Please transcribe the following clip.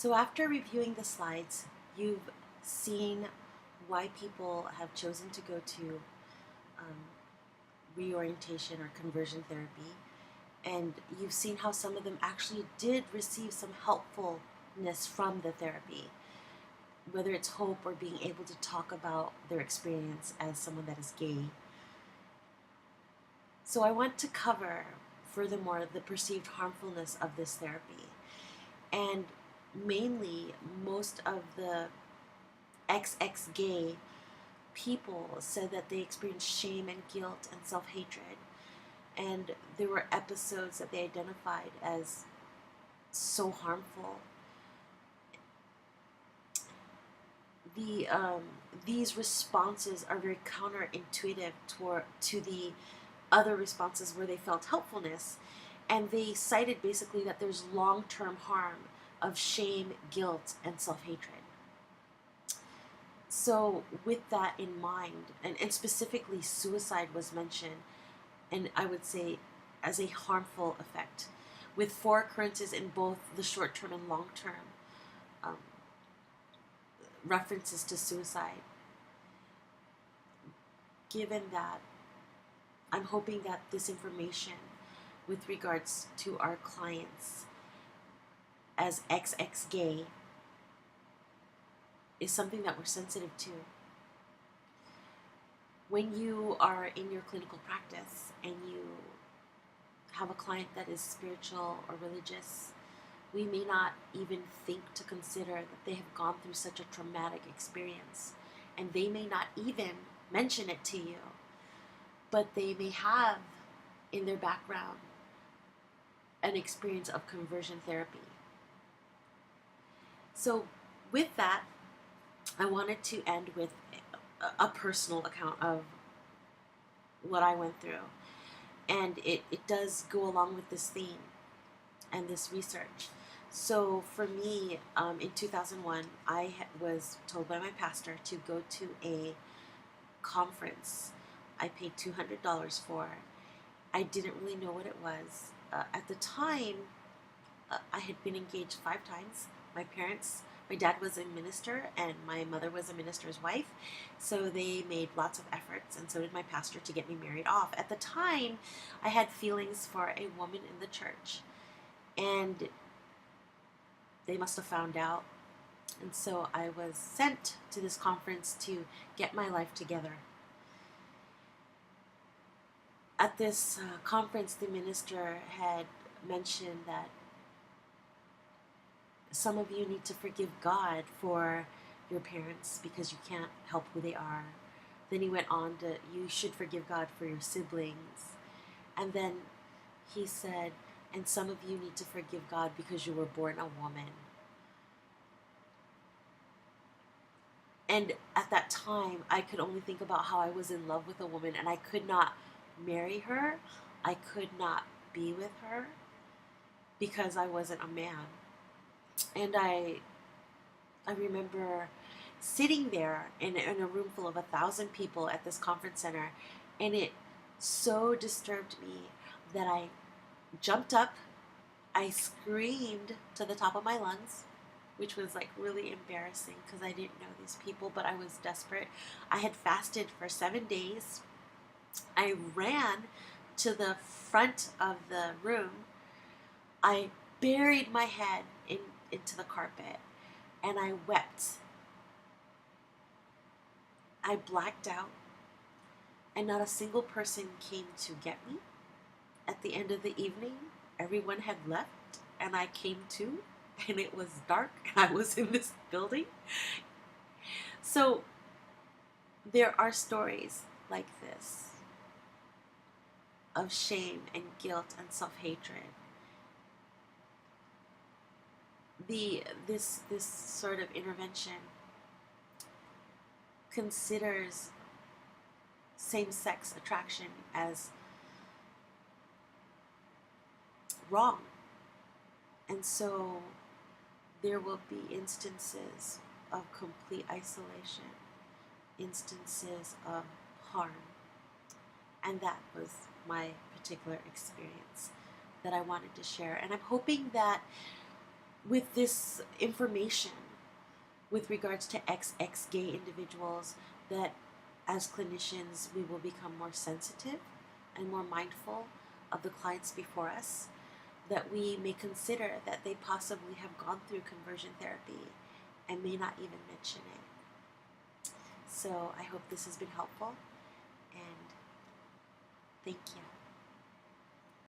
So after reviewing the slides, you've seen why people have chosen to go to um, reorientation or conversion therapy, and you've seen how some of them actually did receive some helpfulness from the therapy, whether it's hope or being able to talk about their experience as someone that is gay. So I want to cover, furthermore, the perceived harmfulness of this therapy. And mainly, most of the XX gay people said that they experienced shame and guilt and self-hatred. And there were episodes that they identified as so harmful. The these responses are very counterintuitive to the other responses where they felt helpfulness, and they cited basically that there's long-term harm of shame, guilt, and self-hatred. So with that in mind, and specifically suicide was mentioned, and I would say as a harmful effect, with 4 occurrences in both the short-term and long-term um, references to suicide. Given that, I'm hoping that this information with regards to our clients as XX gay is something that we're sensitive to. When you are in your clinical practice and you have a client that is spiritual or religious, we may not even think to consider that they have gone through such a traumatic experience, and they may not even mention it to you, but they may have in their background an experience of conversion therapy. So with that, I wanted to end with a personal account of what I went through. And it does go along with this theme and this research. So for me, in 2001, I was told by my pastor to go to a conference I paid $200 for. I didn't really know what it was. At the time, I had been engaged 5 times. My dad was a minister and my mother was a minister's wife, so they made lots of efforts, and so did my pastor, to get me married off. At the time, I had feelings for a woman in the church, and they must have found out, and so I was sent to this conference to get my life together. At this conference, the minister had mentioned that some of you need to forgive God for your parents because you can't help who they are. Then he went on to, you should forgive God for your siblings. And then he said, and some of you need to forgive God because you were born a woman. And at that time, I could only think about how I was in love with a woman and I could not marry her. I could not be with her because I wasn't a man. And I remember sitting there in a room full of 1,000 people at this conference center, and it so disturbed me that I jumped up, I screamed to the top of my lungs, which was like really embarrassing because I didn't know these people, but I was desperate. I had fasted for 7 days. I ran to the front of the room. I buried my head into the carpet, and I wept. I blacked out, and not a single person came to get me. At the end of the evening, everyone had left, and I came to, and it was dark, and I was in this building. So there are stories like this of shame and guilt and self-hatred. This sort of intervention considers same-sex attraction as wrong, and so there will be instances of complete isolation, instances of harm, and that was my particular experience that I wanted to share. And I'm hoping that with this information with regards to XX gay individuals, that as clinicians we will become more sensitive and more mindful of the clients before us, that we may consider that they possibly have gone through conversion therapy and may not even mention it. So I hope this has been helpful, and thank you.